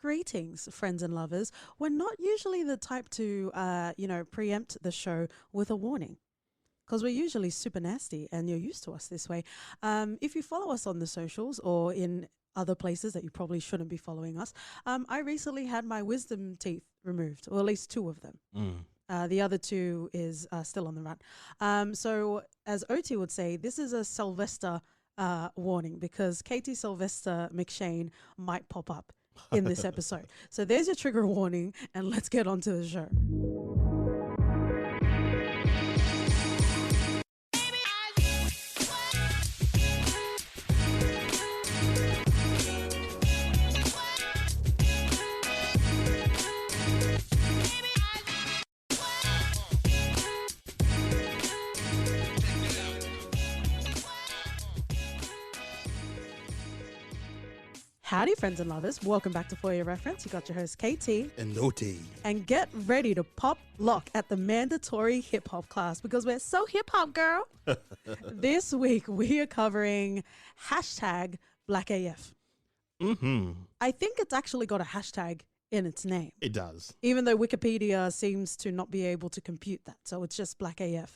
Greetings, friends and lovers. We're not usually the type to, preempt the show with a warning because we're usually super nasty and you're used to us this way. If you follow us on the socials or in other places that you probably shouldn't be following us, I recently had my wisdom teeth removed, or at least two of them. The other two is still on the run. So, as OT would say, this is a Sylvester warning because Katie Sylvester McShane might pop up in this episode. So there's your trigger warning, and let's get on to the show. Howdy, friends and lovers. Welcome back to For Your Reference. You got your host, KT. And OT. And get ready to pop lock at the mandatory hip-hop class because we're so hip-hop, girl. This week, we are covering hashtag BlackAF. I think it's actually got a hashtag in its name. It does. Even though Wikipedia seems to not be able to compute that. So it's just BlackAF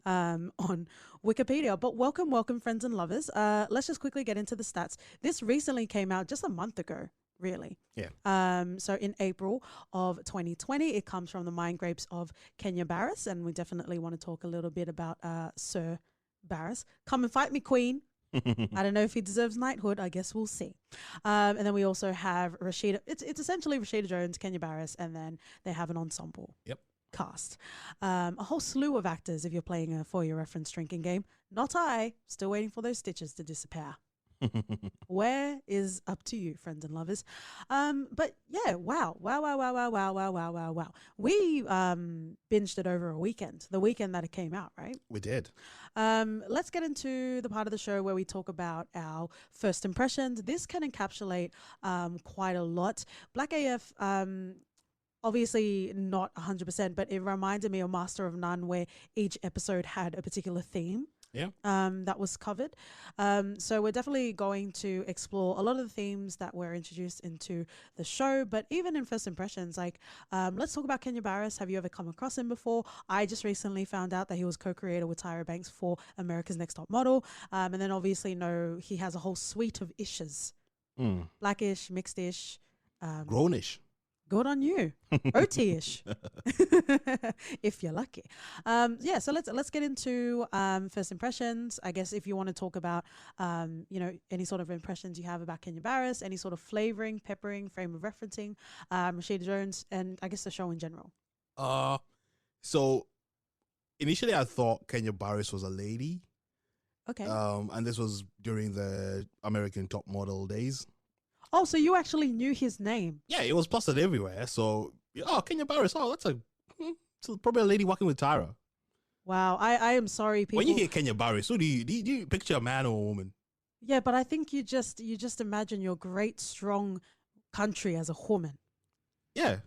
on Wikipedia. But welcome, friends and lovers. Let's just quickly get into the stats. This recently came out just a month ago, really. Yeah. So in April of 2020, it comes from the mind grapes of Kenya Barris. And we definitely want to talk a little bit about Sir Barris. Come and fight me, Queen. I don't know if he deserves knighthood. I guess we'll see. And then we also have Rashida. It's essentially Rashida Jones, Kenya Barris, and then they have an ensemble cast. A whole slew of actors if you're playing a For Your Reference drinking game. Not I. Still waiting for those stitches to disappear. Where is up to you, friends and lovers. But yeah, wow. We binged it over a weekend, the weekend that it came out, right? We did. Let's get into the part of the show where we talk about our first impressions. This can encapsulate quite a lot. BlackAF, obviously not 100%, but it reminded me of Master of None, where each episode had a particular theme. Yeah. That was covered. So we're definitely going to explore a lot of the themes that were introduced into the show, but even in first impressions, like let's talk about Kenya Barris. Have you ever come across him before? I just recently found out that he was co-creator with Tyra Banks for America's Next Top Model. And then obviously know he has a whole suite of ishes. Blackish, mixed-ish. Grownish. Good on you. OT-ish. If you're lucky. So let's get into first impressions. I guess if you want to talk about any sort of impressions you have about Kenya Barris, any sort of flavoring, peppering, frame of referencing, Rashida Jones, and I guess the show in general. So initially I thought Kenya Barris was a lady. Okay. And this was during the American Top Model days. Oh, so you actually knew his name? Yeah, it was posted everywhere. So, Kenya Barris. Oh, that's probably a lady walking with Tyra. Wow, I am sorry, people. When you hear Kenya Barris, who do you picture, a man or a woman? Yeah, but I think you just imagine your great, strong country as a woman. Yeah.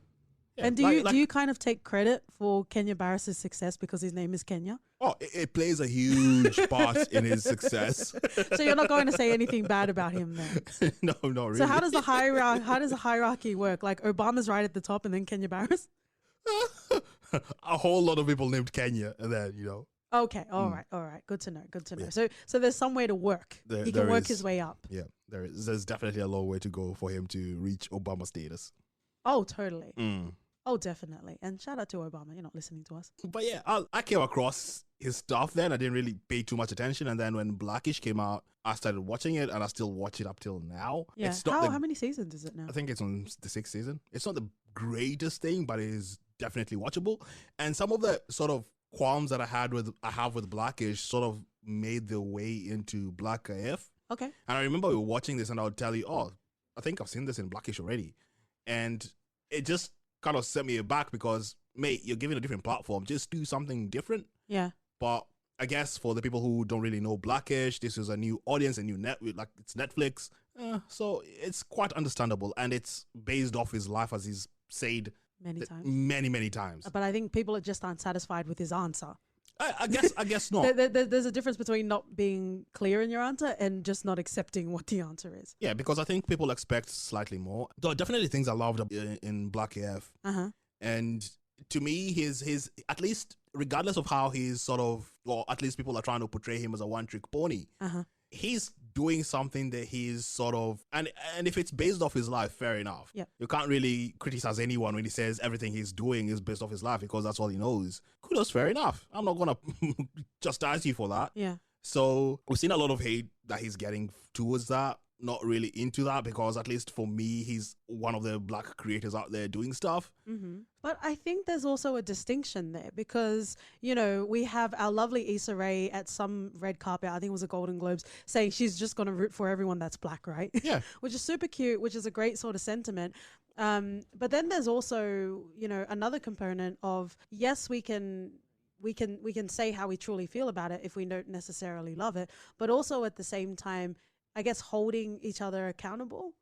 And do you kind of take credit for Kenya Barris's success because his name is Kenya? Oh, it plays a huge part in his success. So you're not going to say anything bad about him then? No, not really. So how does the hierarchy work? Like Obama's right at the top and then Kenya Barris? A whole lot of people named Kenya, and then Okay, all right. Good to know. Yeah. So there's some way to work. He can work his way up. Yeah, there's definitely a long way to go for him to reach Obama status. Oh, totally. Oh, definitely. And shout out to Obama. You're not listening to us. But yeah, I came across his stuff then. I didn't really pay too much attention. And then when Blackish came out, I started watching it and I still watch it up till now. Yeah. How many seasons is it now? I think it's on the 6th season. It's not the greatest thing, but it is definitely watchable. And some of the sort of qualms that I have with Blackish sort of made their way into BlackAF. Okay. And I remember we were watching this and I would tell you, I think I've seen this in Blackish already. And it just kind of set me aback because, mate, you're given a different platform. Just do something different. Yeah. But I guess for the people who don't really know Blackish, this is a new audience, a new network, like it's Netflix. So it's quite understandable. And it's based off his life, as he's said many times. Many times. But I think people just aren't satisfied with his answer. I guess not. There's a difference between not being clear in your answer and just not accepting what the answer is. Yeah, because I think people expect slightly more. There are definitely things I loved in BlackAF. And to me, his at least regardless of how he's sort of, or at least people are trying to portray him as a one-trick pony, he's doing something that he's sort of, and if it's based off his life, fair enough. Yeah. You can't really criticize anyone when he says everything he's doing is based off his life because that's all he knows. Kudos, fair enough. I'm not gonna chastise you for that. Yeah. So we've seen a lot of hate that he's getting towards that. Not really into that because at least for me, he's one of the black creators out there doing stuff. But I think there's also a distinction there because, you know, we have our lovely Issa Rae at some red carpet, I think it was a Golden Globes, saying she's just going to root for everyone that's black, right? Yeah. Which is super cute, which is a great sort of sentiment. But then there's also, you know, another component of, yes, we can say how we truly feel about it if we don't necessarily love it, but also at the same time, I guess holding each other accountable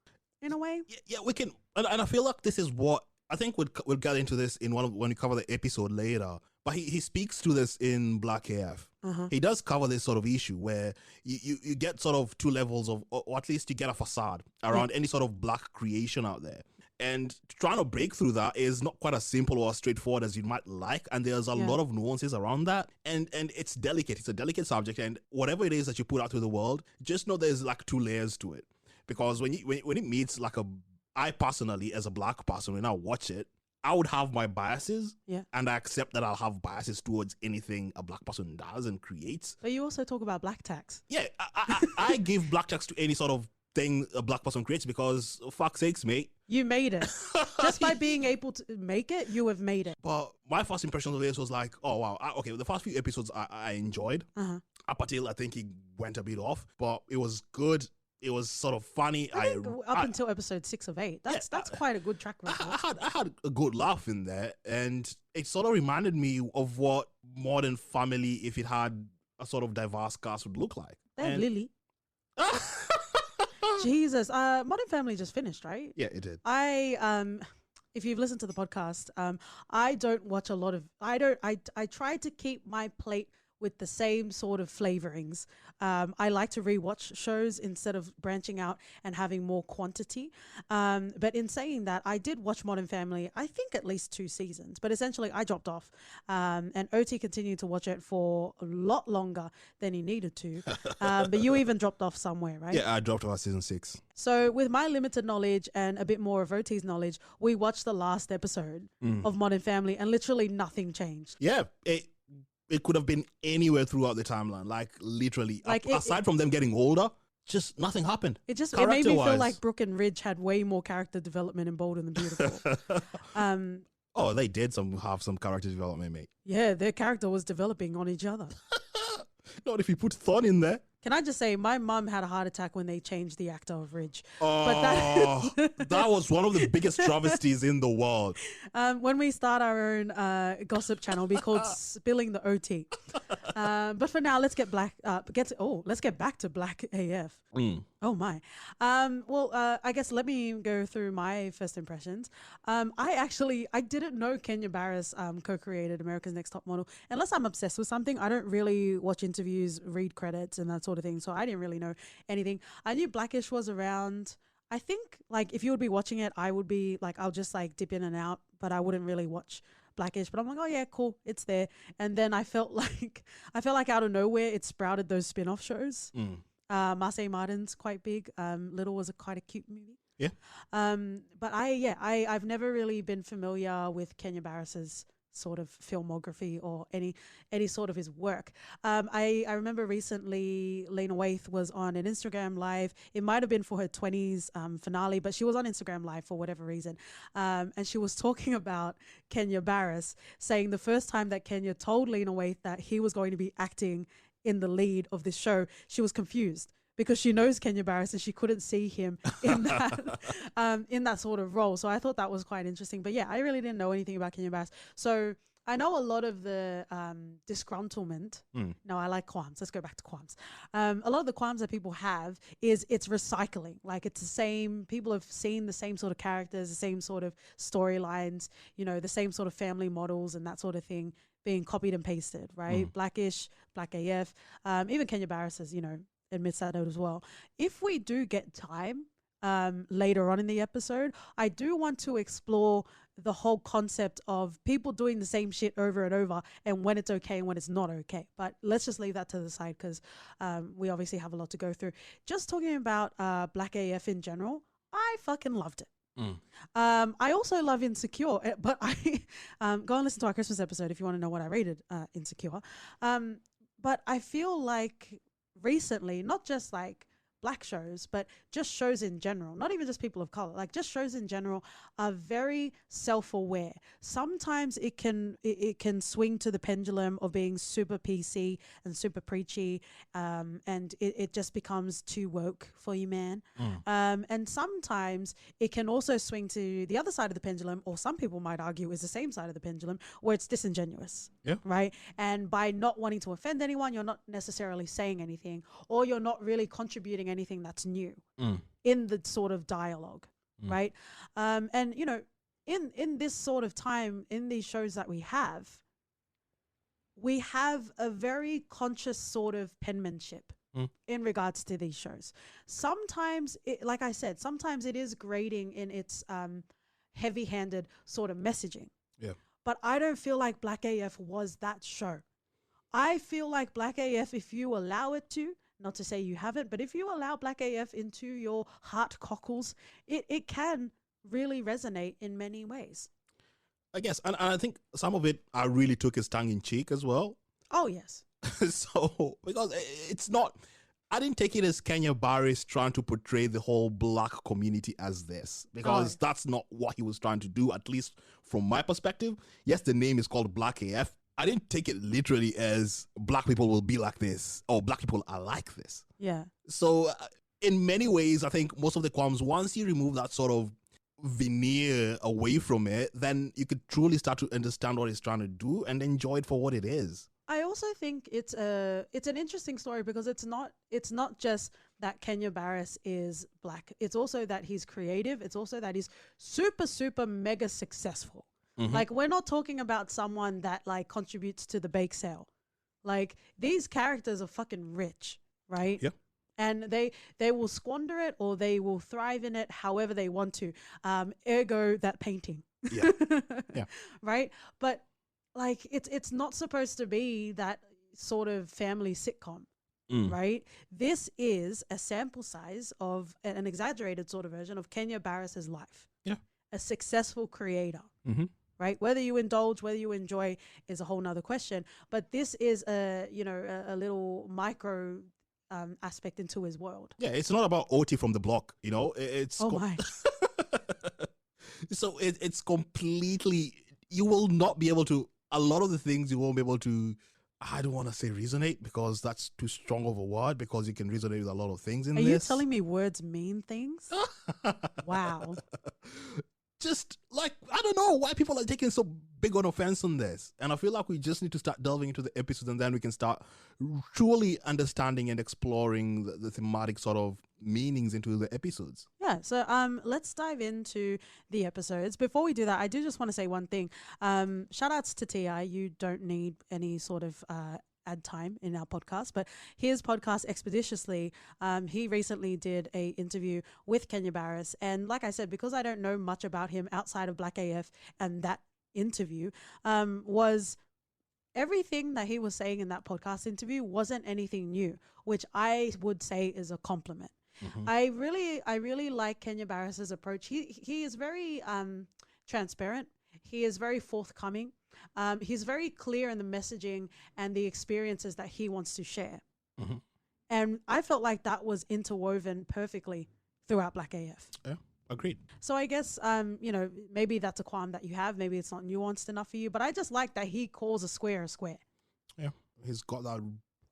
in a way. Yeah, we can, and I feel like this is what I think we'll get into this in when we cover the episode later. But he speaks to this in BlackAF. He does cover this sort of issue where you get sort of two levels of, or at least you get a facade around any sort of black creation out there. And trying to break through that is not quite as simple or as straightforward as you might like. And there's a lot of nuances around that. And it's delicate. It's a delicate subject. And whatever it is that you put out to the world, just know there's like two layers to it. Because when it meets like I personally, as a black person, when I watch it, I would have my biases. Yeah. And I accept that I'll have biases towards anything a black person does and creates. But you also talk about black tax. Yeah. I give black tax to any sort of thing a black person creates because, fuck's sakes, mate. You made it. Just by being able to make it, you have made it. But my first impression of this was like, oh, wow. Okay, the first few episodes I enjoyed. Up until I think he went a bit off. But it was good. It was sort of funny. I think up until episode 6 of 8. That's quite a good track record. I had a good laugh in there. And it sort of reminded me of what Modern Family, if it had a sort of diverse cast, would look like. Then Lily. Jesus, Modern Family just finished, right? Yeah, it did. If you've listened to the podcast, I don't watch a lot of. I try to keep my plate with the same sort of flavorings. I like to rewatch shows instead of branching out and having more quantity. But in saying that, I did watch Modern Family, I think at least 2 seasons, but essentially I dropped off. And OT continued to watch it for a lot longer than he needed to. But you even dropped off somewhere, right? Yeah, I dropped off season 6. So with my limited knowledge and a bit more of OT's knowledge, we watched the last episode of Modern Family and literally nothing changed. Yeah, it could have been anywhere throughout the timeline, like literally. Like aside from them getting older, just nothing happened. It made me feel like Brooke and Ridge had way more character development in Bold and the Beautiful. Oh, they did have some character development, mate. Yeah, their character was developing on each other. Not if you put Thorn in there. Can I just say, my mum had a heart attack when they changed the actor of Ridge. Oh, that was one of the biggest travesties in the world. When we start our own gossip channel, it'll be called Spilling the OT. But for now, let's get back to Black AF. Oh my. I guess let me go through my first impressions. I didn't know Kenya Barris co-created America's Next Top Model. Unless I'm obsessed with something, I don't really watch interviews, read credits and that sort of thing. So I didn't really know anything. I knew Blackish was around. I think like if you would be watching it, I would be like, I'll just like dip in and out, but I wouldn't really watch Blackish. But I'm like, oh yeah, cool, it's there. And then I felt like out of nowhere it sprouted those spin-off shows. Marseille Martin's quite big. Little was quite a cute movie. Yeah. But I've never really been familiar with Kenya Barris's sort of filmography or any sort of his work. I remember recently Lena Waithe was on an Instagram live. It might have been for her 20s finale, but she was on Instagram live for whatever reason. And she was talking about Kenya Barris, saying the first time that Kenya told Lena Waithe that he was going to be acting in the lead of this show, she was confused because she knows Kenya Barris and she couldn't see him in that sort of role. So I thought that was quite interesting. But yeah, I really didn't know anything about Kenya Barris. So I know a lot of the disgruntlement. No, I like qualms. Let's go back to qualms. A lot of the qualms that people have is it's recycling. Like it's the same, people have seen the same sort of characters, the same sort of storylines, the same sort of family models and that sort of thing being copied and pasted, right? Blackish, BlackAF, even Kenya Barris, as you know, admits that as well. If we do get time later on in the episode, I do want to explore the whole concept of people doing the same shit over and over and when it's okay and when it's not okay. But let's just leave that to the side because we obviously have a lot to go through. Just talking about BlackAF in general, I fucking loved it. I also love Insecure, but I go and listen to our Christmas episode if you want to know what I rated Insecure. But I feel like recently, not just like black shows, but just shows in general, not even just people of color, like just shows in general are very self-aware. Sometimes it can swing to the pendulum of being super PC and super preachy, and it just becomes too woke for you, man. And sometimes it can also swing to the other side of the pendulum, or some people might argue is the same side of the pendulum, where it's disingenuous. Yeah. Right. And by not wanting to offend anyone, you're not necessarily saying anything, or you're not really contributing anything that's new in the sort of dialogue, right? And you know, in this sort of time, in these shows that we have a very conscious sort of penmanship in regards to these shows. Sometimes, like I said, sometimes it is grating in its heavy-handed sort of messaging. Yeah. But I don't feel like BlackAF was that show. I feel like BlackAF, if you allow it to, not to say you haven't, but if you allow BlackAF into your heart cockles, it can really resonate in many ways. I guess. And I think some of it I really took his tongue in cheek as well. Oh, yes. So, because it's not, I didn't take it as Kenya Barris trying to portray the whole black community as this, because that's not what he was trying to do, at least from my perspective. Yes, the name is called BlackAF. I didn't take it literally as black people will be like this or black people are like this. Yeah. So in many ways, I think most of the qualms, once you remove that sort of veneer away from it, then you could truly start to understand what he's trying to do and enjoy it for what it is. I also think it's an interesting story because it's not just that Kenya Barris is black. It's also that he's creative. It's also that he's super, super mega successful. Like, we're not talking about someone that like contributes to the bake sale. Like, these characters are fucking rich, right? Yeah. And they will squander it or they will thrive in it however they want to. Ergo that painting. Yeah. Yeah. Right? But like it's not supposed to be that sort of family sitcom. Right? This is a sample size of an exaggerated sort of version of Kenya Barris's life. Yeah. A successful creator. Right? Whether you indulge, whether you enjoy is a whole nother question. But this is a little micro aspect into his world. Yeah, it's not about OT from the block, you know. It's my. So it's completely, you will not be able to, a lot of the things you won't be able to, I don't want to say resonate because that's too strong of a word, because you can resonate with a lot of things in this. this. Are you telling me words mean things? Wow. Just like, I don't know why people are taking so big on offense on this. And I feel like we just need to start delving into the episodes, and then we can start truly understanding and exploring the thematic sort of meanings into the episodes. Yeah, so let's dive into the episodes. Before we do that, I do just want to say one thing. Shout outs to T.I. You don't need any sort of ad time in our podcast, but his podcast Expeditiously, he recently did a interview with Kenya Barris, and like I said, because I don't know much about him outside of BlackAF, and that interview was everything that he was saying in that podcast interview wasn't anything new, which I would say is a compliment. I really like Kenya Barris's approach. He is very transparent. He is very forthcoming. He's very clear in the messaging and the experiences that he wants to share. And I felt like that was interwoven perfectly throughout BlackAF. Yeah, agreed. So I guess, maybe that's a qualm that you have. Maybe it's not nuanced enough for you, but I just like that he calls a square a square. Yeah, he's got that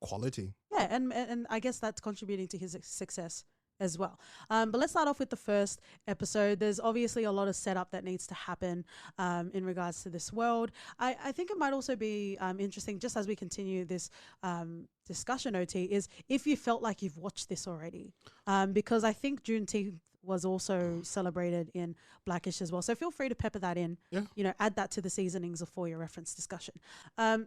quality. Yeah, and I guess that's contributing to his success as well. But let's start off with the first episode. There's obviously a lot of setup that needs to happen in regards to this world. I think it might also be interesting, just as we continue this discussion OT is if you felt like you've watched this already, because I think Juneteenth was also celebrated in Blackish as well. So feel free to pepper that in. Yeah. You know, add that to the seasonings of For Your Reference discussion.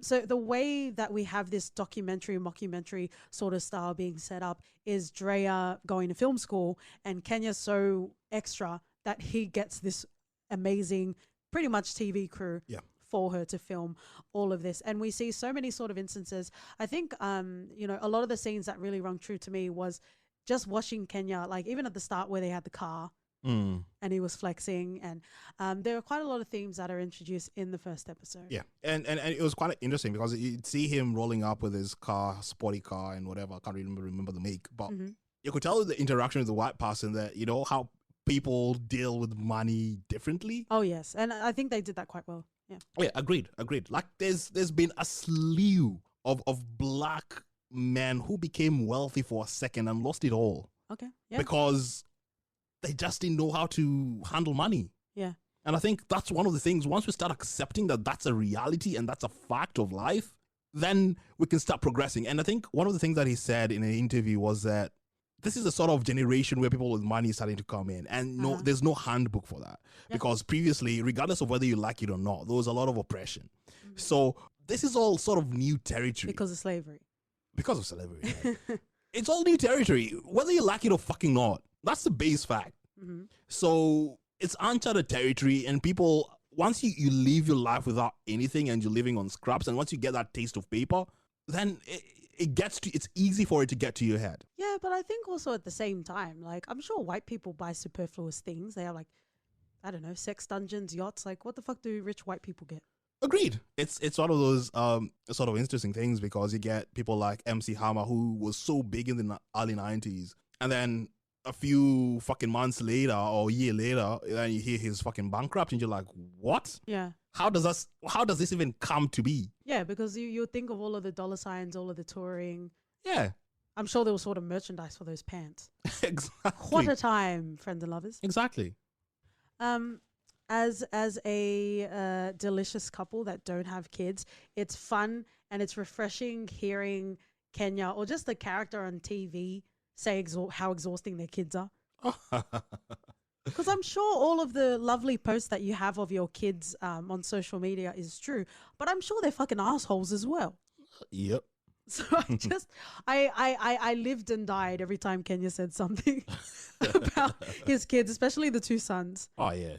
So the way that we have this documentary, mockumentary sort of style being set up is Drea going to film school and Kenya's so extra that he gets this amazing, pretty much TV crew. Yeah. For her to film all of this. And we see so many sort of instances. I think, you know, a lot of the scenes that really rung true to me was just watching Kenya, like even at the start where they had the car and he was flexing. And there are quite a lot of themes that are introduced in the first episode. Yeah. And it was quite interesting because you'd see him rolling up with his car, sporty car and whatever. I can't remember the make. But you could tell with the interaction with the white person that, you know, how people deal with money differently. Oh, yes. And I think they did that quite well. Yeah. Yeah, agreed. Like there's been a slew of black men who became wealthy for a second and lost it all. Okay. Yeah. Because they just didn't know how to handle money. Yeah. And I think that's one of the things, once we start accepting that that's a reality and that's a fact of life, then we can start progressing. And I think one of the things that he said in an interview was that this is a sort of generation where people with money is starting to come in, and there's no handbook for that. Yeah. Because previously, regardless of whether you like it or not, there was a lot of oppression. So this is all sort of new territory. Because of slavery. Because of slavery. Right? It's all new territory, whether you like it or fucking not. That's the base fact. So it's uncharted territory, and people, once you live your life without anything and you're living on scraps, and once you get that taste of paper, then it's easy for it to get to your head. Yeah, but I think also at the same time, like, I'm sure white people buy superfluous things. They have, like, I don't know, sex dungeons, yachts. Like, what the fuck do rich white people get? Agreed. It's one of those sort of interesting things, because you get people like MC Hammer, who was so big in the early 90s, and then a few fucking months later or a year later, then you hear he's fucking bankrupt, and you're like, what? Yeah. How does this even come to be? Yeah, because you think of all of the dollar signs, all of the touring. Yeah. I'm sure there was sort of merchandise for those pants. Exactly. What a time, friends and lovers. Exactly. As a delicious couple that don't have kids, it's fun and it's refreshing hearing Kenya or just the character on TV say how exhausting their kids are. Because I'm sure all of the lovely posts that you have of your kids on social media is true, but I'm sure they're fucking assholes as well. Yep. So I lived and died every time Kenya said something about his kids, especially the two sons. Oh, yeah.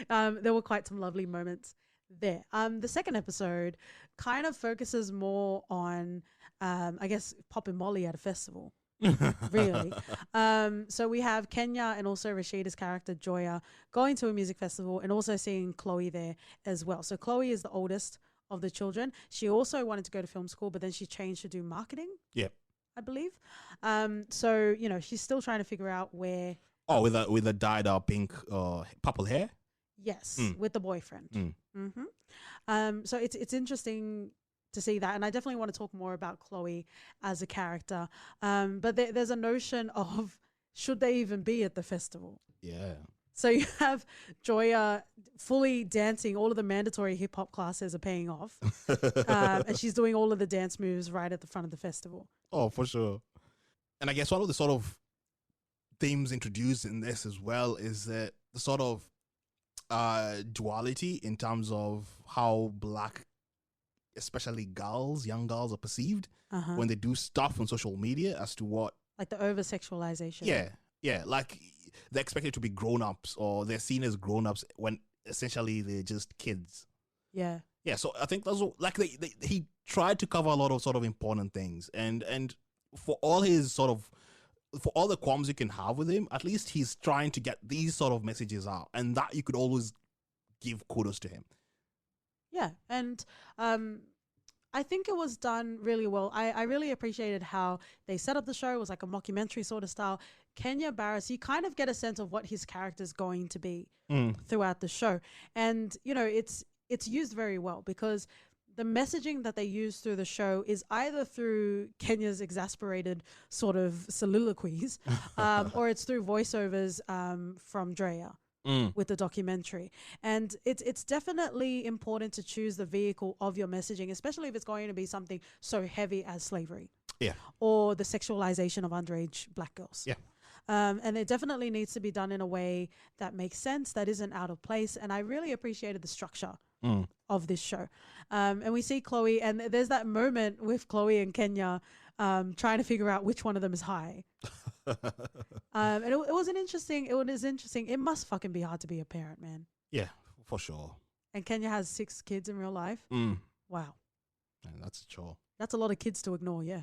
There were quite some lovely moments there. The second episode kind of focuses more on, I guess, Pop and Molly at a festival. Really. So we have Kenya and also Rashida's character Joya going to a music festival and also seeing Chloe there as well. So Chloe is the oldest of the children. She also wanted to go to film school, but then she changed to do marketing. Yep. I believe. So, you know, she's still trying to figure out where. Oh, with a dyed up pink, purple hair. Yes, with the boyfriend. So it's interesting to see that, and I definitely want to talk more about Chloe as a character. But there's a notion of should they even be at the festival? Yeah. So you have Joya fully dancing. All of the mandatory hip hop classes are paying off, and she's doing all of the dance moves right at the front of the festival. Oh, for sure. And I guess one of the sort of themes introduced in this as well is that the sort of duality in terms of how black, especially young girls are perceived when they do stuff on social media as to what, like the over sexualization. Yeah, like they're expected to be grown-ups, or they're seen as grown-ups when essentially they're just kids. Yeah. So I think that's like he tried to cover a lot of sort of important things, and for all the qualms you can have with him, at least he's trying to get these sort of messages out, and that you could always give kudos to him. Yeah, and I think it was done really well. I really appreciated how they set up the show. It was like a mockumentary sort of style. Kenya Barris, you kind of get a sense of what his character's going to be throughout the show. And, you know, it's used very well because the messaging that they use through the show is either through Kenya's exasperated sort of soliloquies or it's through voiceovers from Drea. with the documentary. And it's definitely important to choose the vehicle of your messaging, especially if it's going to be something so heavy as slavery. Yeah. Or the sexualization of underage black girls. Yeah. And it definitely needs to be done in a way that makes sense, that isn't out of place. And I really appreciated the structure of this show. And we see Chloe, and there's that moment with Chloe and Kenya trying to figure out which one of them is high. And it was interesting. It must fucking be hard to be a parent, man. Yeah, for sure. And Kenya has 6 kids in real life. Wow. And that's a chore. That's a lot of kids to ignore, yeah.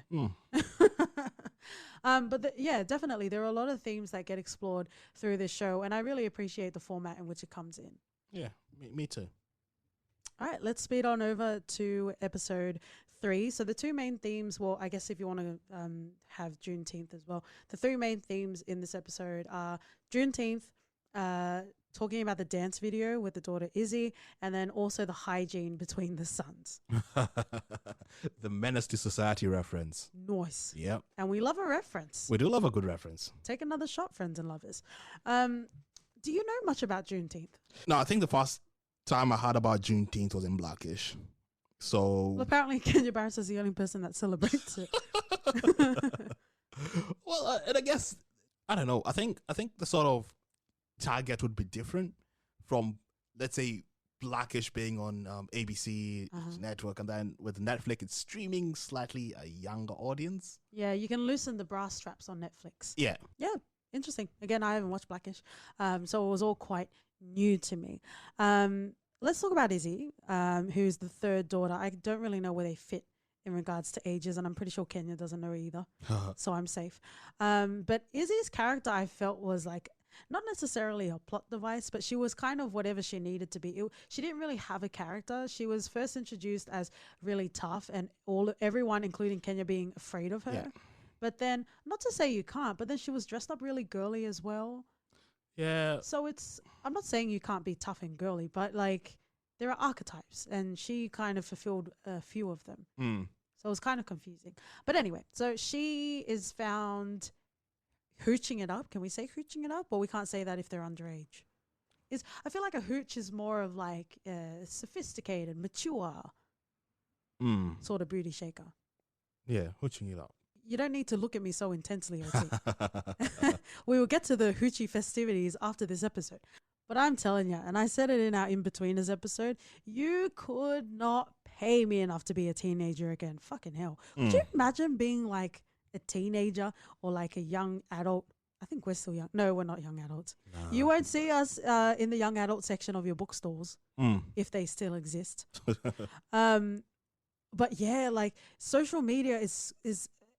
But yeah, definitely. There are a lot of themes that get explored through this show, and I really appreciate the format in which it comes in. Yeah, me too. All right, let's speed on over to episode 3. So the 2 main themes, well, I guess if you want to have Juneteenth as well, the 3 main themes in this episode are Juneteenth, talking about the dance video with the daughter Izzy, and then also the hygiene between the sons. The menace to society reference. Nice. Yep. And we love a reference. We do love a good reference. Take another shot, friends and lovers. Do you know much about Juneteenth? No, I think the first time I heard about Juneteenth was in BlackAF. So Well, apparently Kenya Barris is the only person that celebrates it. well, and I guess I don't know. I think the sort of target would be different from, let's say, BlackAF being on ABC network, and then with Netflix, it's streaming slightly a younger audience. Yeah, you can loosen the brass straps on Netflix. Yeah. Yeah, interesting. Again, I haven't watched BlackAF, so it was all quite new to me. Let's talk about Izzy, who's the 3rd daughter. I don't really know where they fit in regards to ages, and I'm pretty sure Kenya doesn't know either, so I'm safe. But Izzy's character, I felt, was like not necessarily a plot device, but she was kind of whatever she needed to be. She didn't really have a character. She was first introduced as really tough, and everyone, including Kenya, being afraid of her. Yeah. But then, not to say you can't, but then she was dressed up really girly as well. Yeah. So I'm not saying you can't be tough and girly, but like there are archetypes, and she kind of fulfilled a few of them. So it was kind of confusing. But anyway, so she is found hooching it up. Can we say hooching it up? Or we can't say that if they're underage. I feel like a hooch is more of like a sophisticated, mature sort of booty shaker. Yeah, hooching it up. You don't need to look at me so intensely, OT. We will get to the hoochie festivities after this episode. But I'm telling you, and I said it in our In-Betweeners episode, you could not pay me enough to be a teenager again. Fucking hell. Would you imagine being like a teenager or like a young adult? I think we're still young. No, we're not young adults. No. You won't see us in the young adult section of your bookstores if they still exist. But yeah, like social media is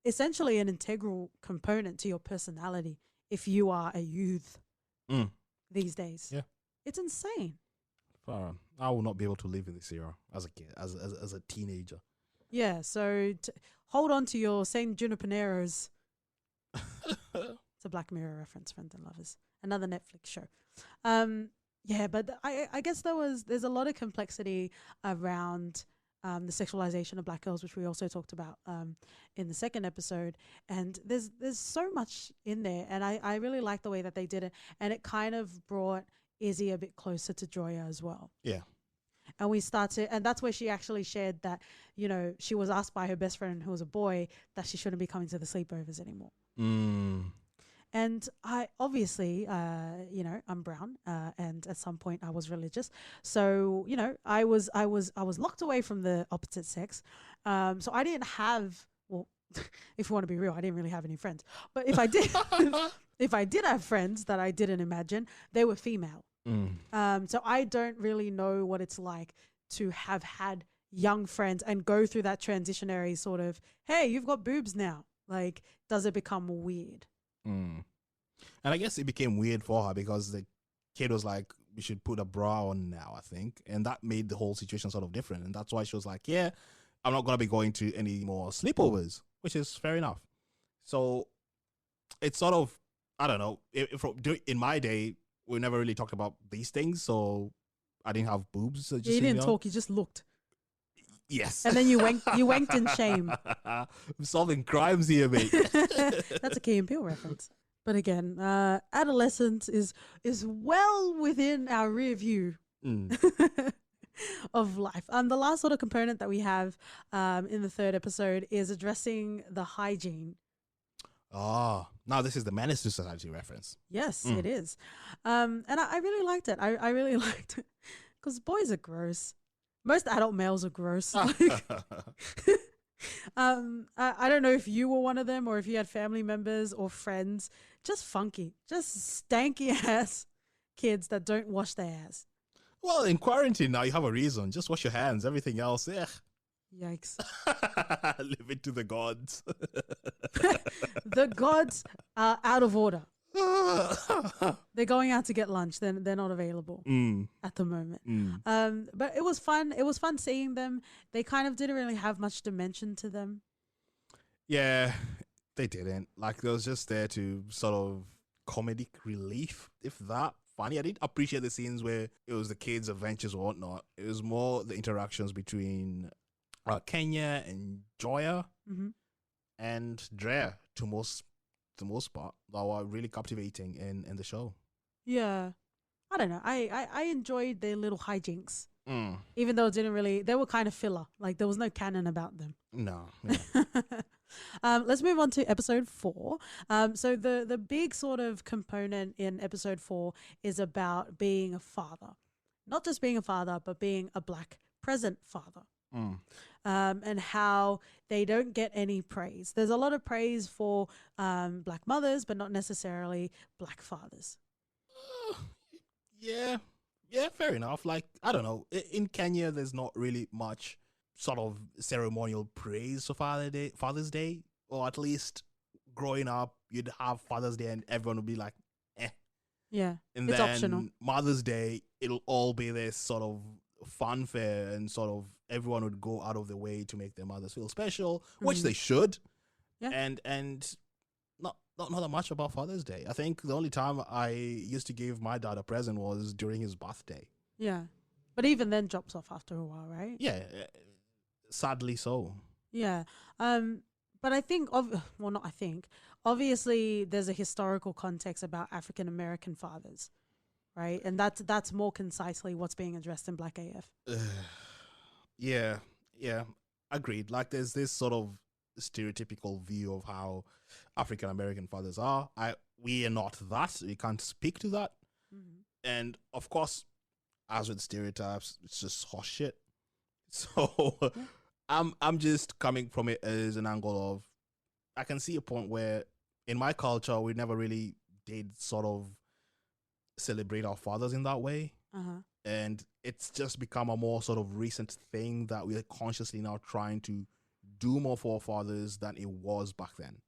essentially an integral component to your personality if you are a youth these days. Yeah. It's insane. I will not be able to live in this era as a kid, as a teenager. Yeah, so hold on to your Saint Juniperos. It's a Black Mirror reference, friends and lovers. Another Netflix show. Yeah, but I guess there's a lot of complexity around the sexualization of black girls, which we also talked about in the second episode. And there's so much in there. And I really like the way that they did it. And it kind of brought Izzy a bit closer to Joya as well. Yeah. And and that's where she actually shared that, you know, she was asked by her best friend who was a boy that she shouldn't be coming to the sleepovers anymore. And I obviously, you know, I'm brown, and at some point I was religious. So, you know, I was locked away from the opposite sex. So I didn't have, well, if you want to be real, I didn't really have any friends. But if I did, if I did have friends that I didn't imagine, they were female. So I don't really know what it's like to have had young friends and go through that transitionary sort of, hey, you've got boobs now. Like, does it become weird? And I guess it became weird for her because the kid was like, we should put a bra on now, I think. And that made the whole situation sort of different. And that's why she was like, yeah, I'm not going to be going to any more sleepovers, which is fair enough. So it's sort of, I don't know, in my day, we never really talked about these things. So I didn't have boobs. So you didn't talk, you just looked. Yes. And then you wanked in shame. I'm solving crimes here, mate. That's a Key and Peele reference. But again, adolescence is well within our rear view Mm. of life. The last sort of component that we have in the third episode is addressing the hygiene. Oh, now this is the Menace to Society reference. Yes, Mm. it is. And I really liked it. I really liked it because boys are gross. Most adult males are gross. I don't know if you were one of them or if you had family members or friends, just funky, just stanky ass kids that don't wash their ass. Well, in quarantine now, you have a reason. Just wash your hands. Everything else, Yikes. leave it to the gods. The gods are out of order. They're going out to get lunch. They're not available at the moment. But it was fun. It was fun seeing them. They kind of didn't really have much dimension to them. Yeah, they didn't. Like, they was just there to sort of comedic relief, if that. Funny. I didn't appreciate the scenes where it was the kids' adventures or whatnot. It was more the interactions between Kenya and Joya and Drea to most part that were really captivating in the show. Yeah. I don't know. I enjoyed their little hijinks. Mm. Even though it didn't really, they were kind of filler. Like there was no canon about them. No. Yeah. Let's move on to episode 4. So the big sort of component in episode 4 is about being a father. Not just being a father, but being a Black present father. And how they don't get any praise. There's a lot of praise for Black mothers, but not necessarily Black fathers. Yeah, fair enough. Like, I don't know. In Kenya, there's not really much sort of ceremonial praise for Father's Day, or at least growing up, you'd have Father's Day and everyone would be like, eh. Yeah, And it's then optional. Mother's Day, it'll all be this sort of fanfare and sort of everyone would go out of the way to make their mothers feel special, which they should. Yeah. And not that much about Father's Day. I think the only time I used to give my dad a present was during his birthday. Yeah. But even then drops off after a while, right? Yeah, sadly so. Yeah. But I think, obviously there's a historical context about African American fathers, right? And that's more concisely what's being addressed in BlackAF. Yeah, agreed. Like, there's this sort of stereotypical view of how African American fathers are. We are not that. We can't speak to that. And of course, as with stereotypes, it's just horse shit. So I'm just coming from it as an angle of, I can see a point where in my culture we never really did sort of celebrate our fathers in that way. And it's just become a more sort of recent thing that we're consciously now trying to do more for our fathers than it was back then.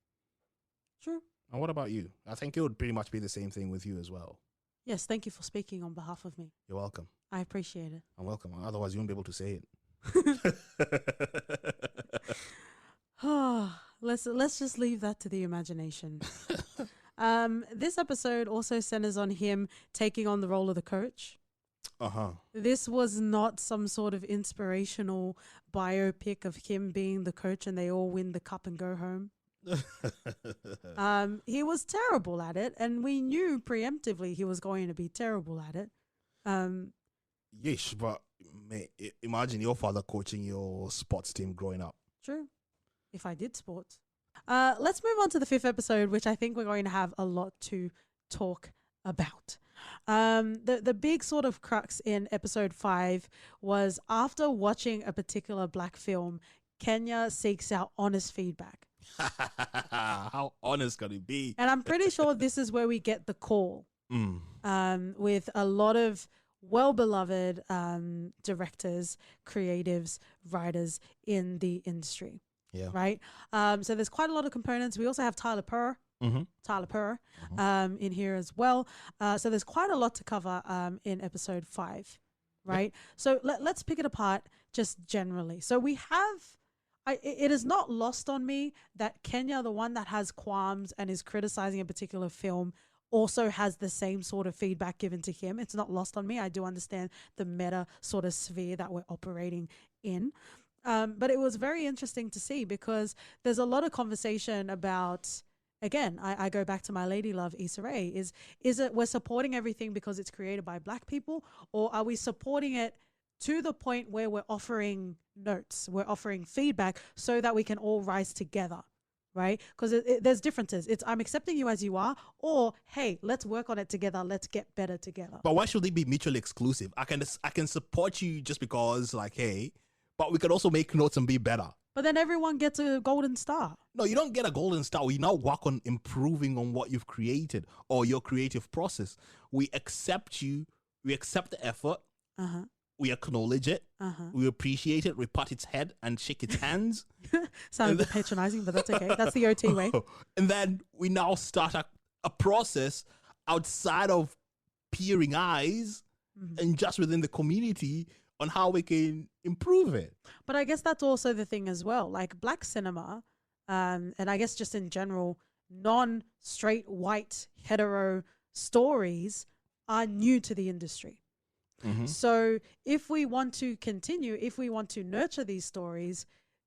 True. And what about you? I think it would pretty much be the same thing with you as well. Yes, thank you for speaking on behalf of me. You're welcome. I appreciate it. I'm welcome. Otherwise, you won't be able to say it. Let's just leave that to the imagination. This episode also centers on him taking on the role of the coach. This was not some sort of inspirational biopic of him being the coach and they all win the cup and go home. He was terrible at it, and we knew preemptively he was going to be terrible at it. Yeesh, but imagine your father coaching your sports team growing up. True. If I did sports. Let's move on to the 5th episode, which I think we're going to have a lot to talk about. The big sort of crux in episode 5 was, after watching a particular Black film, Kenya seeks out honest feedback. How honest can it be? And I'm pretty sure this is where we get the call. With a lot of well-beloved directors, creatives, writers in the industry. Yeah. Right? So there's quite a lot of components. We also have Tyler Purr. In here as well. So there's quite a lot to cover in episode 5. Right? Yeah. So let's pick it apart just generally. So we have... it is not lost on me that Kenya, the one that has qualms and is criticizing a particular film, also has the same sort of feedback given to him. It's not lost on me. I do understand the meta sort of sphere that we're operating in. But it was very interesting to see, because there's a lot of conversation about again, I go back to my lady love Issa Rae. Is it we're supporting everything because it's created by black people, or are we supporting it to the point where we're offering notes, we're offering feedback so that we can all rise together, right? Because there's differences. It's I'm accepting you as you are, or hey, let's work on it together. Let's get better together. But why should they be mutually exclusive? I can support you just because, like, hey, but we can also make notes and be better. But then everyone gets a golden star. No, you don't get a golden star. We now work on improving on what you've created or your creative process. We accept you. We accept the effort. We acknowledge it. We appreciate it. We pat its head and shake its hands. Sounds a bit patronizing, but that's okay. That's the OT way. And then we now start a process outside of peering eyes and just within the community on how we can improve it. But I guess that's also the thing as well. Like black cinema, and I guess just in general, non-straight, white, hetero stories are new to the industry. So if we want to continue, if we want to nurture these stories,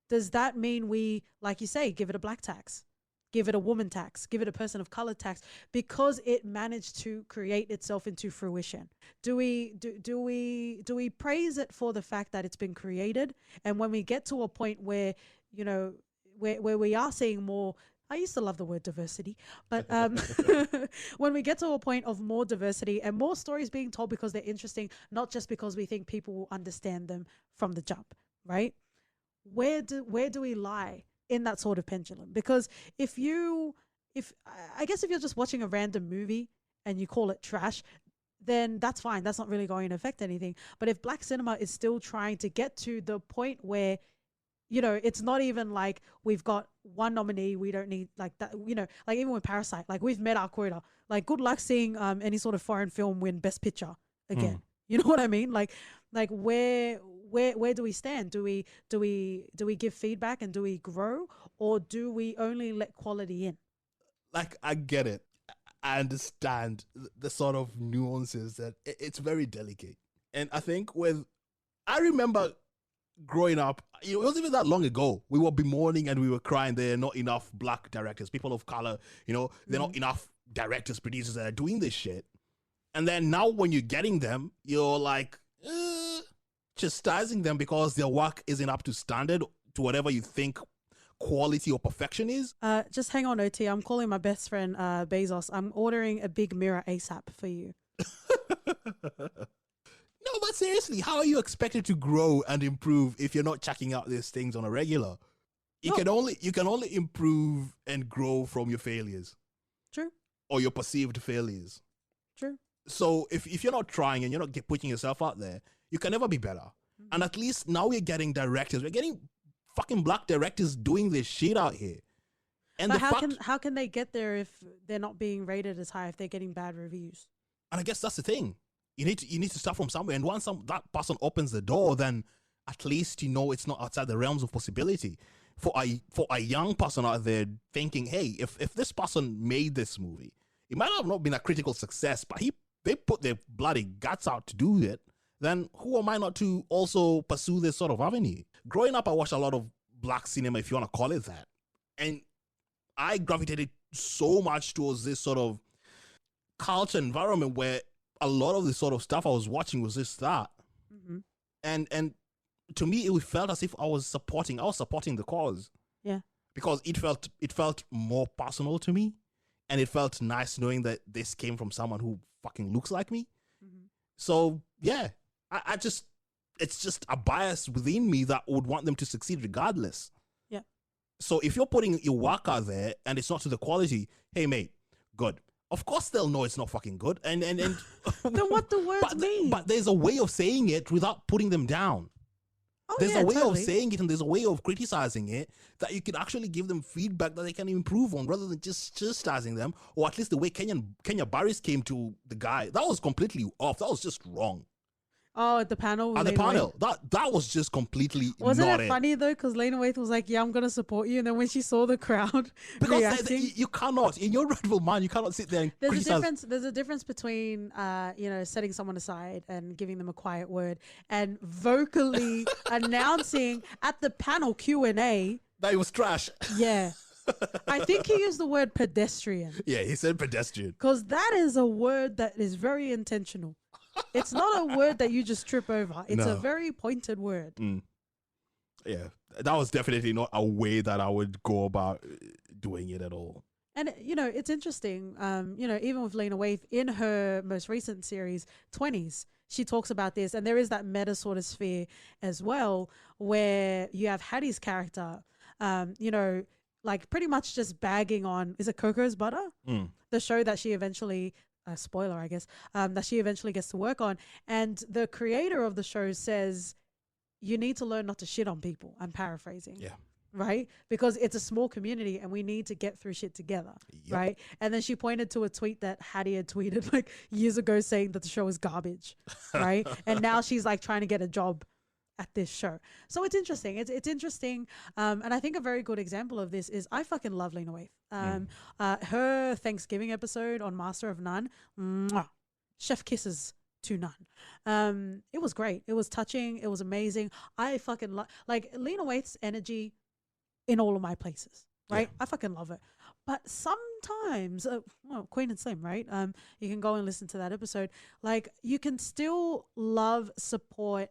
does that mean we, like you say, give it a black tax, give it a woman tax, give it a person of color tax, because it managed to create itself into fruition? Do we praise it for the fact that it's been created? And when we get to a point where, you know, where we are seeing more, I used to love the word diversity, but when we get to a point of more diversity and more stories being told because they're interesting, not just because we think people will understand them from the jump, right? Where do we lie in that sort of pendulum? Because if I guess if you're just watching a random movie and you call it trash, then that's fine. That's not really going to affect anything. But if black cinema is still trying to get to the point where, you know, it's not even like we've got one nominee, we don't need like that, you know, like even with Parasite, like we've met our quota. Like good luck seeing any sort of foreign film win Best Picture again. You know what I mean? Like where do we stand? Do we give feedback and do we grow, or do we only let quality in? Like, I get it. I understand the sort of nuances that it's very delicate. And I think I remember growing up, it wasn't even that long ago, we were bemoaning and we were crying there are not enough black directors, people of color, you know, there are not enough directors, producers that are doing this shit. And then now when you're getting them, you're like chastising them because their work isn't up to standard, to whatever you think quality or perfection is. Just hang on, OT. I'm calling my best friend Bezos. I'm ordering a big mirror ASAP for you. No, but seriously, how are you expected to grow and improve if you're not checking out these things on a regular? You can only improve and grow from your failures. True. Or your perceived failures. True. So if you're not trying and you're not putting yourself out there, you can never be better. And at least now we're getting directors. We're getting fucking black directors doing this shit out here. And but how can they get there if they're not being rated as high, if they're getting bad reviews? And I guess that's the thing. You need to start from somewhere, and once that person opens the door, then at least you know it's not outside the realms of possibility. For a young person out there thinking, hey, if this person made this movie, it might have not been a critical success, but they put their bloody guts out to do it, then who am I not to also pursue this sort of avenue? Growing up, I watched a lot of black cinema, if you want to call it that, and I gravitated so much towards this sort of culture environment where a lot of the sort of stuff I was watching was just that. And to me, it felt as if I was supporting the cause. Yeah. Because it felt more personal to me, and it felt nice knowing that this came from someone who fucking looks like me. So yeah, it's just a bias within me that would want them to succeed regardless. Yeah. So if you're putting your work out there and it's not to the quality, hey mate, good. Of course they'll know it's not fucking good. And then what the words mean? But there's a way of saying it without putting them down. There's a way of saying it, and there's a way of criticizing it that you can actually give them feedback that they can improve on, rather than just chastising them. Or at least the way Kenya Barris came to the guy, that was completely off. That was just wrong. Oh, at the panel? At the panel. That was just completely Wasn't not it funny though? Because Lena Waithe was like, yeah, I'm going to support you. And then when she saw the crowd reacting. You cannot, in your rightful mind, you cannot sit there and criticize. There's a difference between, setting someone aside and giving them a quiet word and vocally announcing at the panel Q&A. That it was trash. Yeah. I think he used the word pedestrian Yeah, he said pedestrian. because that is a word that is very intentional. It's not a word that you just trip over. It's a No. very pointed word. Yeah, that was definitely not a way that I would go about doing it at all. And, you know, it's interesting, you know, even with Lena Waithe in her most recent series, 20s, she talks about this. And there is that meta sort of sphere as well, where you have Hattie's character, you know, like pretty much just bagging on, is it Coco's Butter? The show that she eventually, spoiler, I guess, that she eventually gets to work on. And the creator of the show says, you need to learn not to shit on people. I'm paraphrasing. Yeah. Right? Because it's a small community and we need to get through shit together. Yep. Right? And then she pointed to a tweet that Hattie had tweeted like years ago saying that the show is garbage. Right? And now she's like trying to get a job at this show. So it's interesting. It's interesting. And I think a very good example of this is I fucking love Lena Waithe. Her Thanksgiving episode on Master of None, mwah, chef kisses to none. It was great. It was touching. It was amazing. I fucking like Lena Waithe's energy in all of my places, right? Yeah. I fucking love it. But sometimes, well, Queen and Slim, right? You can go and listen to that episode. Like, you can still love, support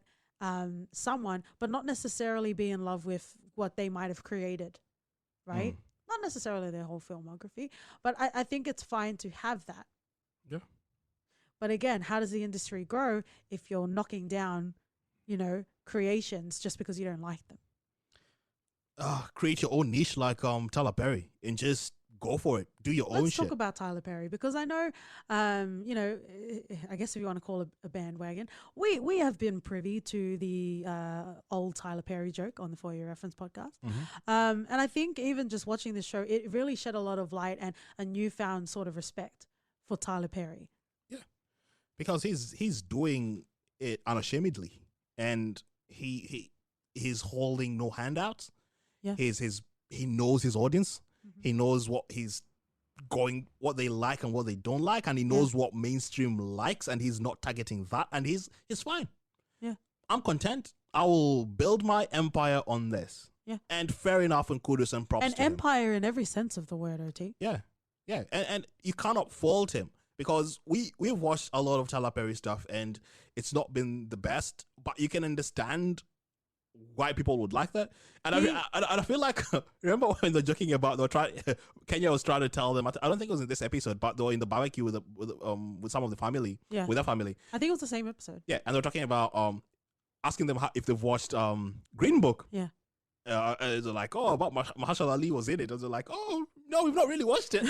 someone, but not necessarily be in love with what they might have created, right? Not necessarily their whole filmography, but I think it's fine to have that. Yeah. But again, how does the industry grow if you're knocking down, you know, creations just because you don't like them? Create your own niche like Tyler Perry and just go for it. Do your own Let's shit. talk about Tyler Perry because I know, you know, I guess if you want to call it a bandwagon, we have been privy to the old Tyler Perry joke on the For Your Reference podcast. And I think even just watching this show, it really shed a lot of light and a newfound sort of respect for Tyler Perry. Yeah, because he's doing it unashamedly, and he's holding no handouts. Yeah. He knows his audience. He knows what what they like and what they don't like, and he knows what mainstream likes, and he's not targeting that, and he's fine. Yeah. I'm content. I will build my empire on this. Yeah. And fair enough, and kudos and props An to him. empire in every sense of the word, OT. Yeah. Yeah. And you cannot fault him because we've watched a lot of Tyler Perry stuff and it's not been the best, but you can understand why people would like that. And I feel like, remember when they're joking about, Kenya was trying to tell them, I don't think it was in this episode, but they were in the barbecue with some of the family, with their family. I think it was the same episode. Yeah. And they're talking about asking them if they've watched Green Book. Yeah. And they're like, oh, but Mahershala Ali was in it. And they're like, oh, no, we've not really watched it.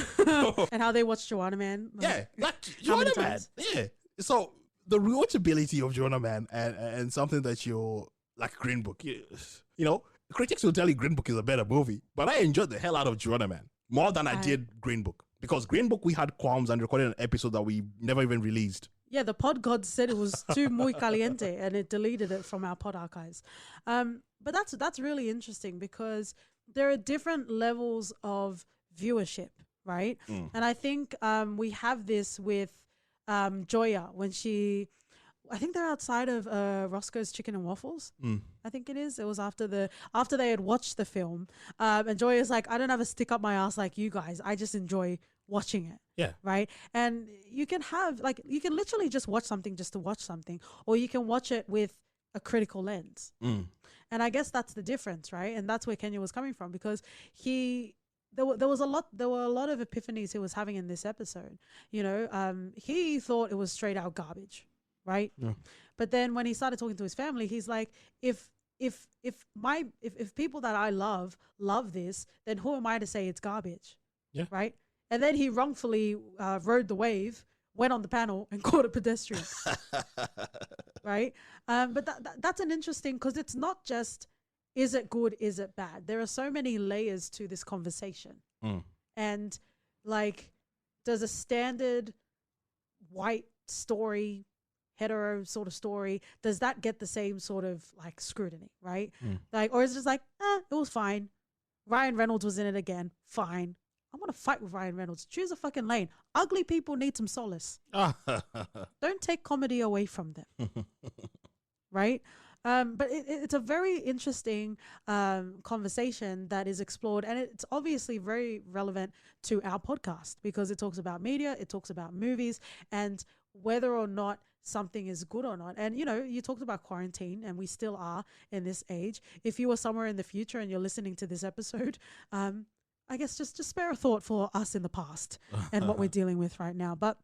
And how they watched Joanna Man. Yeah, like Joanna Man. Yeah. So the rewatchability of Joanna Man and something that you're like Green Book, you know, critics will tell you Green Book is a better movie, but I enjoyed the hell out of Joanna Man more than I did Green Book, because Green Book we had qualms and recorded an episode that we never even released. Yeah, the pod god said it was too muy caliente and it deleted it from our pod archives. But that's really interesting because there are different levels of viewership, right? And I think we have this with Joya when I think they're outside of Roscoe's Chicken and Waffles. I think it is. It was after they had watched the film. And Joya's like, I don't have a stick up my ass like you guys. I just enjoy watching it. Yeah. Right. And you can literally just watch something just to watch something, or you can watch it with a critical lens. And I guess that's the difference, right? And that's where Kenya was coming from, because there were a lot of epiphanies he was having in this episode. You know, he thought it was straight out garbage, right? Yeah. But then when he started talking to his family, he's like, if people that I love this, then who am I to say it's garbage? Yeah. Right. And then he wrongfully rode the wave, went on the panel and called it pedestrian. Right. But that's an interesting, because it's not just, is it good? Is it bad? There are so many layers to this conversation. And like, does a standard white story, hetero sort of story, does that get the same sort of like scrutiny, right? Like, or is it just like, it was fine. Ryan Reynolds was in it again. Fine. I want to fight with Ryan Reynolds. Choose a fucking lane. Ugly people need some solace. Don't take comedy away from them. Right? But it's a very interesting conversation that is explored, and it's obviously very relevant to our podcast because it talks about media, it talks about movies, and whether or not something is good or not. And you talked about quarantine, and we still are in this age. If you were somewhere in the future and you're listening to this episode, I guess just spare a thought for us in the past and what we're dealing with right now. But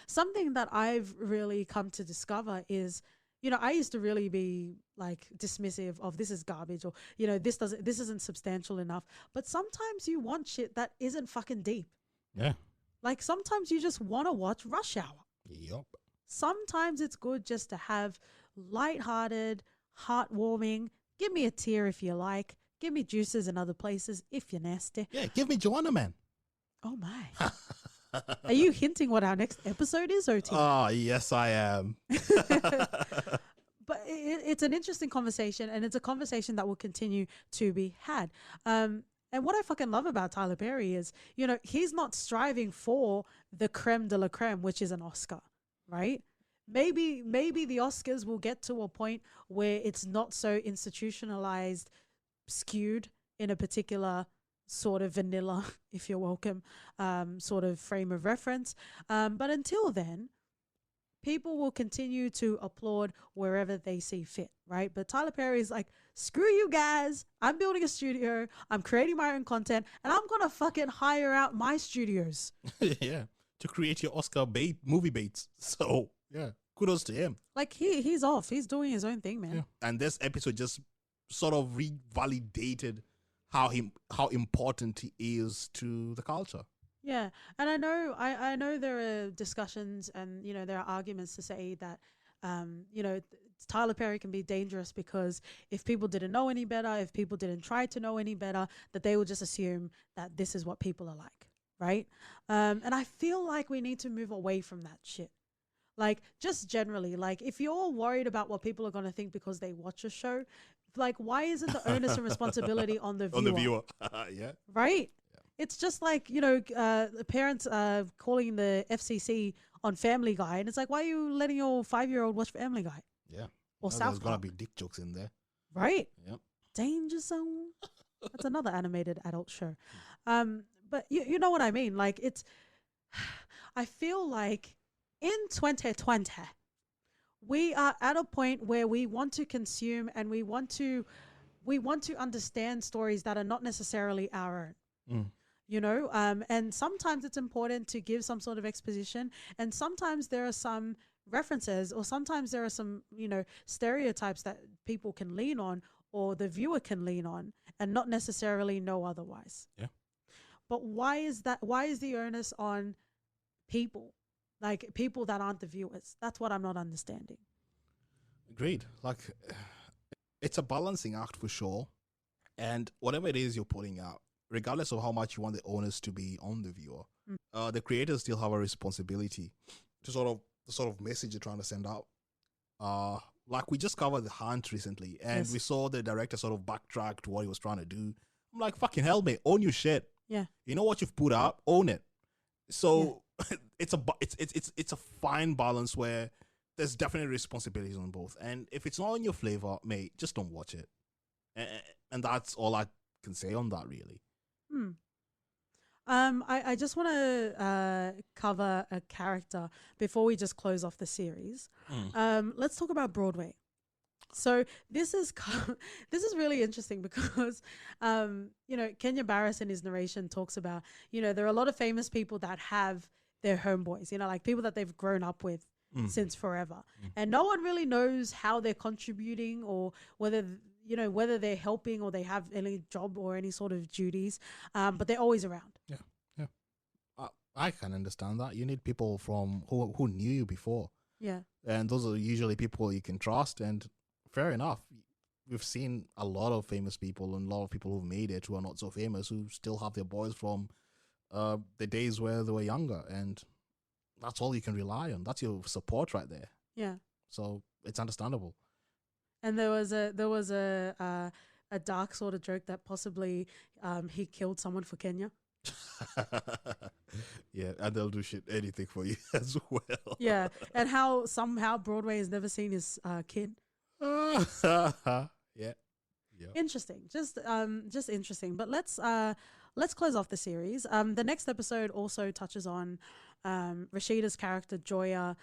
something that I've really come to discover is, I used to really be like dismissive of this is garbage, or this isn't substantial enough. But sometimes you want shit that isn't fucking deep. Yeah. Like sometimes you just want to watch Rush Hour. Yup. Sometimes it's good just to have lighthearted, heartwarming. Give me a tear if you like. Give me juices in other places if you're nasty. Yeah, give me Joanna, man. Oh my. Are you hinting what our next episode is, OT? Oh, yes, I am. But it's an interesting conversation, and it's a conversation that will continue to be had. And what I fucking love about Tyler Perry is, he's not striving for the creme de la creme, which is an Oscar, right? Maybe the Oscars will get to a point where it's not so institutionalized, skewed in a particular sort of vanilla, if you're welcome, sort of frame of reference. But until then, people will continue to applaud wherever they see fit, right? But Tyler Perry is like, screw you guys. I'm building a studio. I'm creating my own content, and I'm going to fucking hire out my studios. Yeah, to create your Oscar movie baits. So, yeah, kudos to him. Like, he's off. He's doing his own thing, man. Yeah. And this episode just sort of revalidated how important he is to the culture. Yeah, and I know there are discussions and there are arguments to say that Tyler Perry can be dangerous because if people didn't know any better, if people didn't try to know any better, that they would just assume that this is what people are like, right? And I feel like we need to move away from that shit. Like, just generally, like, if you're worried about what people are going to think because they watch a show, like, why isn't the onus and responsibility on the viewer? On the viewer, yeah. Right? Yeah. It's just like, parents calling the FCC on Family Guy, and it's like, why are you letting your 5-year-old watch Family Guy? Yeah. Or South There's Park? going to be dick jokes in there. Right? Yep. Danger Zone. That's another animated adult show. But you know what I mean? Like, I feel like in 2020, we are at a point where we want to consume and we want to understand stories that are not necessarily our own. And sometimes it's important to give some sort of exposition, and sometimes there are some references, or sometimes there are some stereotypes that people can lean on, or the viewer can lean on, and not necessarily know otherwise. Yeah. But why is that? Why is the onus on people? Like, people that aren't the viewers. That's what I'm not understanding. Agreed. Like, it's a balancing act for sure. And whatever it is you're putting out, regardless of how much you want the onus to be on the viewer, the creators still have a responsibility to the sort of message you're trying to send out. Like, we just covered The Hunt recently, and we saw the director sort of backtrack to what he was trying to do. I'm like, fucking hell, mate, own your shit. Yeah. You know what you've put out, own it. So it's a fine balance where there's definitely responsibilities on both. And if it's not in your flavor, mate, just don't watch it. And that's all I can say on that, really. I just want to cover a character before we just close off the series. Let's talk about Broadway. So this is really interesting because Kenya Barris in his narration talks about there are a lot of famous people that have their homeboys, like people that they've grown up with since forever, and no one really knows how they're contributing or whether they're helping or they have any job or any sort of duties, but they're always around. Yeah. I can understand that. You need people from who knew you before. Yeah. And those are usually people you can trust, and fair enough. We've seen a lot of famous people and a lot of people who've made it who are not so famous who still have their boys from the days where they were younger, and that's all you can rely on. That's your support right there. Yeah. So it's understandable. And there was a dark sort of joke that possibly he killed someone for Kenya. Yeah, and they'll do anything for you as well. Yeah, and how somehow Broadway has never seen his kid. Yeah. Yeah. Interesting, just interesting. But let's close off the series. The next episode also touches on Rashida's character Joya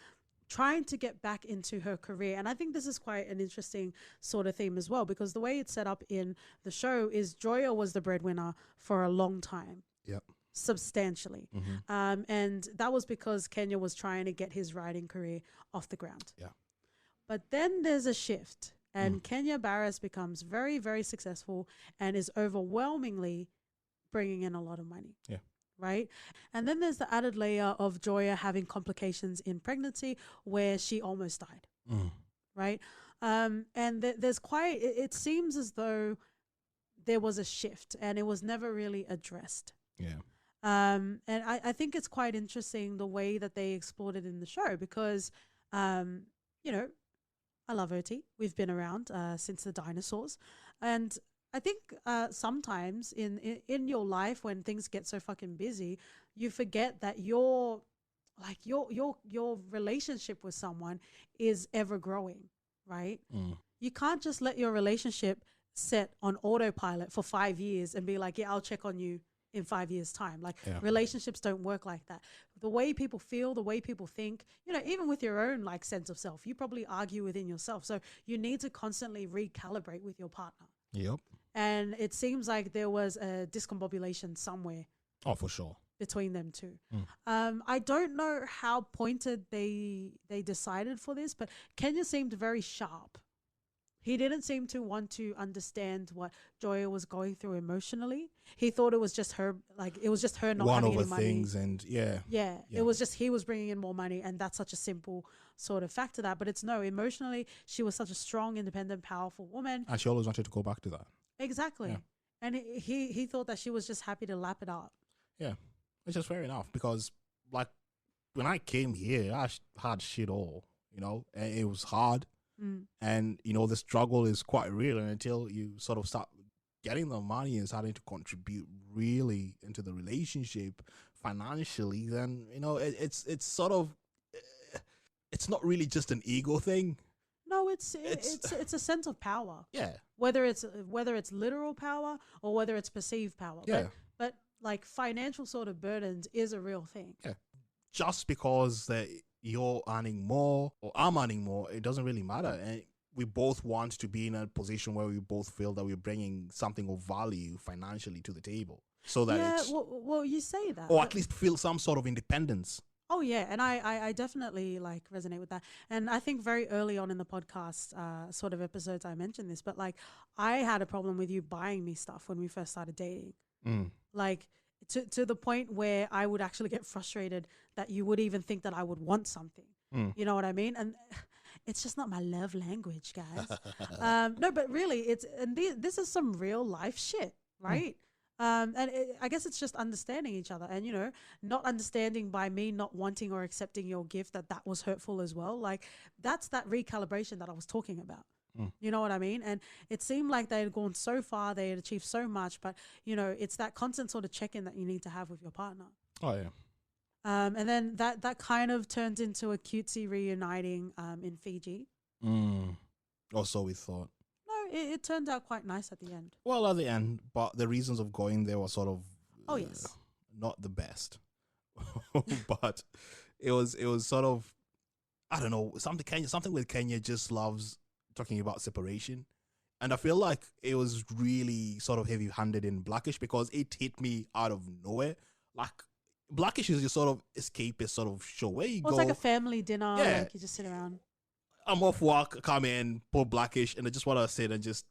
trying to get back into her career, and I think this is quite an interesting sort of theme as well, because the way it's set up in the show is Joya was the breadwinner for a long time, Yep. substantially, and that was because Kenya was trying to get his writing career off the ground. Yeah. But then there's a shift, and Kenya Barris becomes very, very successful and is overwhelmingly bringing in a lot of money. Yeah. Right. And then there's the added layer of Joya having complications in pregnancy where she almost died. Right. And there's quite, it seems as though there was a shift and it was never really addressed. Yeah. And I think it's quite interesting the way that they explored it in the show because, you know, I love OT. We've been around since the dinosaurs. And I think sometimes in your life when things get so fucking busy, you forget that your relationship with someone is ever growing, right? You can't just let your relationship set on autopilot for 5 years and be like, yeah, I'll check on you in 5 years' time. Like relationships don't work like that. The way people feel, the way people think, you know, even with your own like sense of self, you probably argue within yourself. So you need to constantly recalibrate with your partner. Yep. And it seems like there was a discombobulation somewhere. Oh, for sure. Between them two. I don't know how pointed they decided for this, but Kenya seemed very sharp. He didn't seem to want to understand what Joya was going through emotionally. He thought it was just her, like it was just her not having any money. Things and yeah, it was just he was bringing in more money, and that's such a simple sort of fact to that. But it's no, emotionally, she was such a strong, independent, powerful woman, and she always wanted to go back to that. Exactly, and he thought that she was just happy to lap it up. Yeah, which is fair enough because like when I came here, I had shit all, you know, and it was hard. And, you know, the struggle is quite real. And until you sort of start getting the money and starting to contribute really into the relationship financially, then, you know, it's sort of, it's not really just an ego thing. No, it's a sense of power. Yeah. Whether it's literal power or whether it's perceived power. Yeah. But like financial sort of burdens is a real thing. Yeah. Just because you're earning more or I'm earning more, it doesn't really matter. And we both want to be in a position where we both feel that we're bringing something of value financially to the table. So that well, you say that. Or at least feel some sort of independence. Oh, yeah. And I definitely like resonate with that. And I think very early on in the podcast sort of episodes, I mentioned this, but like I had a problem with you buying me stuff when we first started dating. Like, to the point where I would actually get frustrated that you would even think that I would want something. You know what I mean? And it's just not my love language, guys. No, but really, this is some real life shit, right? I guess it's just understanding each other and, you know, not understanding by me not wanting or accepting your gift that was hurtful as well. Like, that's that recalibration that I was talking about. You know what I mean? And it seemed like they had gone so far, they had achieved so much, but, you know, it's that constant sort of check-in that you need to have with your partner. Oh, yeah. And then that kind of turns into a cutesy reuniting in Fiji. Or so we thought. No, it turned out quite nice at the end. Well, at the end, but the reasons of going there were sort of not the best. But it was sort of, I don't know, something with Kenya just loves talking about separation. And I feel like it was really sort of heavy-handed in BlackAF because it hit me out of nowhere. Like, BlackAF is your sort of escapist sort of show where you go. It's like a family dinner. Yeah. Like you just sit around. I'm off work, come in, pull BlackAF, and I just want to sit and just,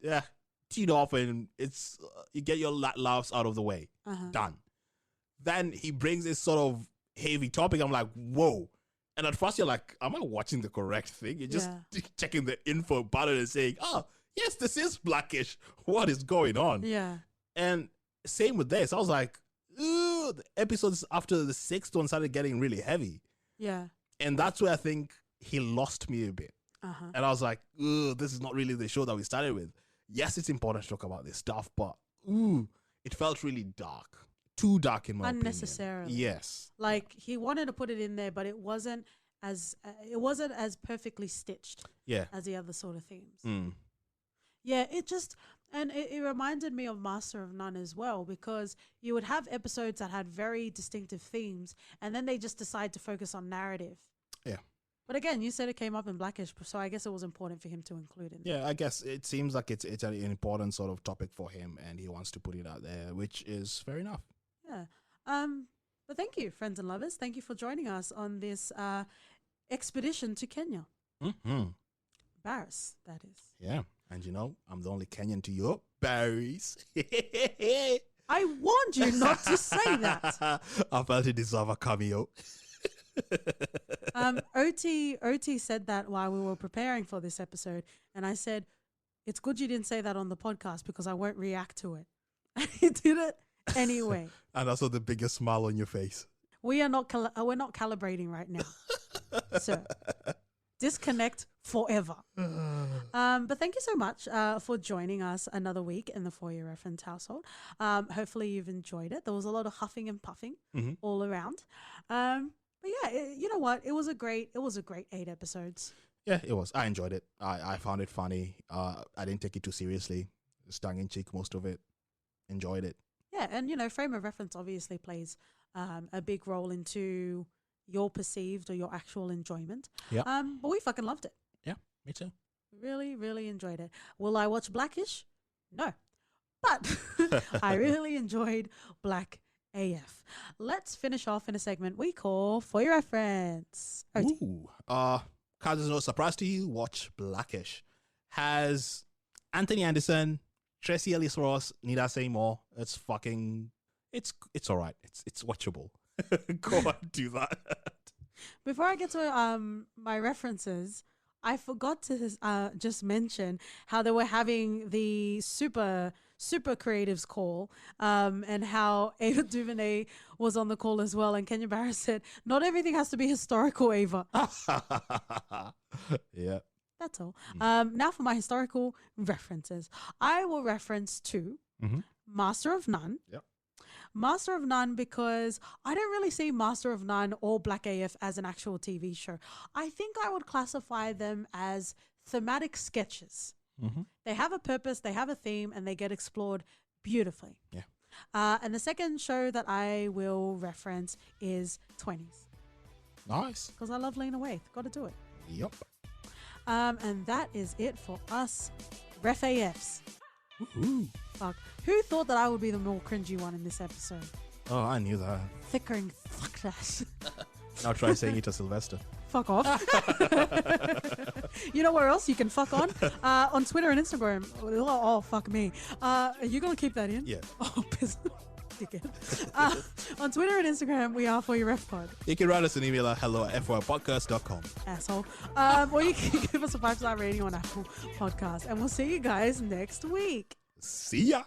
tune off, and it's, you get your laughs out of the way. Done. Then he brings this sort of heavy topic. I'm like, whoa. And at first you're like, am I watching the correct thing? You're just checking the info button and saying, oh, yes, this is BlackAF. What is going on? Yeah. And same with this. I was like, ooh, the episodes after the 6th one started getting really heavy. Yeah. And that's where I think he lost me a bit. And I was like, ooh, this is not really the show that we started with. Yes, it's important to talk about this stuff, but ooh, it felt really dark. Too dark in my opinion. Unnecessarily. Yes. Like he wanted to put it in there, but it wasn't as it wasn't as perfectly stitched Yeah. as the other sort of themes. Mm. Yeah, it reminded me of Master of None as well, because you would have episodes that had very distinctive themes, and then they just decide to focus on narrative. Yeah. But again, you said it came up in Blackish, so I guess it was important for him to include it. Yeah, I guess it seems like it's an important sort of topic for him, and he wants to put it out there, which is fair enough. Yeah. But thank you, friends and lovers. Thank you for joining us on this expedition to Kenya. Mm-hmm. Barris, that is. Yeah, and I'm the only Kenyan to your Barry's. I warned you not to say that. I felt it deserve a cameo. OT said that while we were preparing for this episode, and I said, "It's good you didn't say that on the podcast because I won't react to it." And he did it anyway. And also the biggest smile on your face. We're not calibrating right now, so disconnect forever. But thank you so much for joining us another week in the For Your Reference household. Hopefully you've enjoyed it. There was a lot of huffing and puffing all around. But yeah, you know what? It was a great 8 episodes. Yeah, it was. I enjoyed it. I found it funny. I didn't take it too seriously. It's tongue in cheek, most of it. Enjoyed it. Yeah, and frame of reference obviously plays a big role into your perceived or your actual enjoyment. Yeah. But we fucking loved it. Yeah, me too. Really, really enjoyed it. Will I watch Blackish? No. But I really enjoyed Black AF. Let's finish off in a segment we call For Your Reference. OT. Ooh. Cause it's no surprise to you, watch Blackish. Has Anthony Anderson, Tracy Ellis Ross, need I say more? It's all right. It's watchable. Go and do that. Before I get to my references, I forgot to just mention how they were having the super creatives call, and how Ava DuVernay was on the call as well. And Kenya Barris said, "Not everything has to be historical, Ava." Yeah. That's all. Now for my historical references. I will reference to Master of None. Yep. Master of None, because I don't really see Master of None or Black AF as an actual TV show. I think I would classify them as thematic sketches. They have a purpose, they have a theme, and they get explored beautifully. Yeah. And the second show that I will reference is 20s. Nice. Because I love Lena Waithe. Got to do it. Yep. And that is it for us Ref AFs. Ooh. Fuck. Who thought that I would be the more cringy one in this episode? Oh, I knew that. Thickering fuck that. Now try saying it to Sylvester. Fuck off. You know where else you can fuck on? On Twitter and Instagram. Oh, fuck me. Are you going to keep that in? Yeah. Oh, piss. Dickhead. On Twitter and Instagram, we are For Your Ref Pod. You can write us an email at hello@fypodcast.com. Asshole. Or you can give us a 5-star rating on Apple Podcast. And we'll see you guys next week. See ya.